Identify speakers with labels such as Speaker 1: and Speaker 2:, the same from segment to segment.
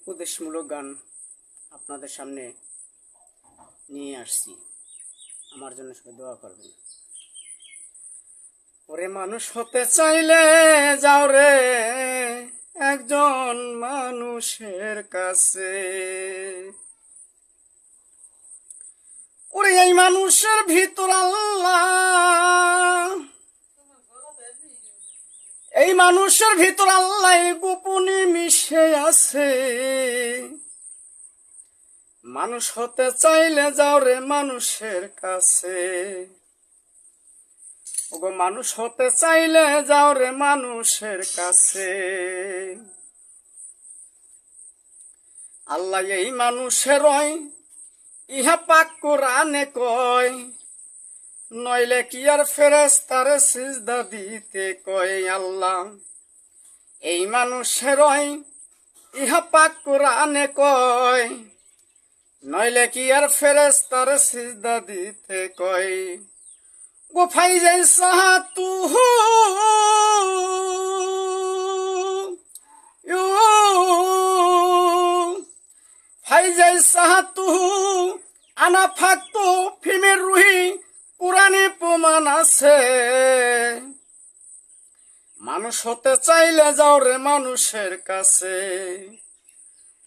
Speaker 1: উপদেশমূলক গান আপনাদের সামনে নিয়ে আসছি। আমার জন্য সবাই দোয়া করবেন। ওরে মানুষ হতে চাইলে যাও রে একজন মানুষের কাছে। ওরে এই মানুষের ভিতর আল্লাহ, এই মানুষের ভিতর আল্লাহ গোপনে মিশে আছে। মানুষ হতে চাইলে যাও রে মানুষের কাছে। ওগো মানুষ হতে চাইলে যাও রে মানুষের কাছে। আল্লাহ এই মানুষের ইহা পাক কোরআনে কয়, নইলে কি আর ফেরেশতারে সিজদা দিতে কয়। আল্লাহ এই মানুষের ইহা পাক কোরআনে কয়, নইলে কি আর ফেরেশতারে সিজদা দিতে কয়। গোফাই যাই সাহাতু ফাই যাই সাহাতু আনা ফাকতু ফিমের রুহি কোরআনে প্রমাণ আছে। মানুষ হতে চাইলে যাও রে মানুষের কাছে।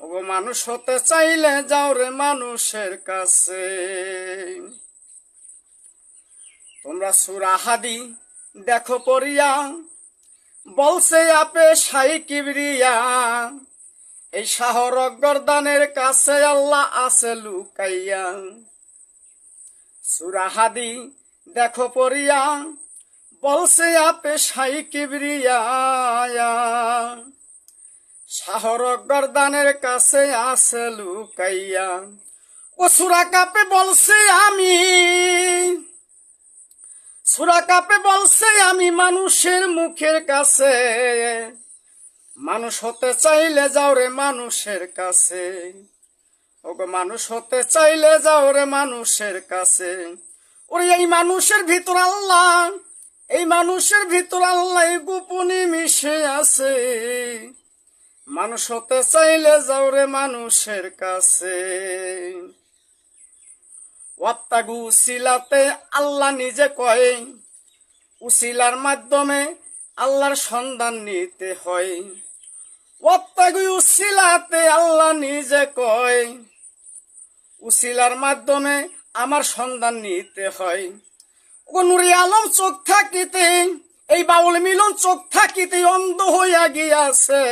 Speaker 1: ওগো মানুষ হতে চাইলে যাও রে মানুষের কাছে। তোমরা সূরা হাদি দেখো পড়িয়া, বলছে আপে শাই কিবরিয়া, এই শাহরগ গর্দানের কাছে আল্লাহ আছে লুকাইয়া। সূরা হাদি দেখো পড়িয়া, বলছে আপে শাই কিবরিয়া, শাহরগ গর্দানের কাছে আছে লুকাইয়া। ও সূরা কাপে বলছে আমি, সূরা কাপে বলছে আমি মানুষের মুখের কাছে। মানুষ হতে চাইলে যাও রে মানুষের কাছে। ওগো মানুষ হতে চাইলে যাও রে মানুষের কাছে। ওরে এই মানুষের ভিতর আল্লাহ, এই মানুষের ভিতর আল্লাহ গোপনে মিশে আছে। মানুষ হতে চাইলে যাও রে মানুষের কাছে। ওয়াত্তাগু উসিলাতে আল্লাহ নিজে কয়, উসিলার মাধ্যমে আল্লাহর সন্ধান নিতে হয়। ওয়াত্তাগু উসিলাতে আল্লাহ নিজে কয়, উসিলার মাধ্যমে আমার সন্ধান নিতে হয়। ও নুরে আলম চোখ থাকিতে, এই বাউল মিলন চোখ থাকিতে অন্ধ হইয়া গিয়াছে।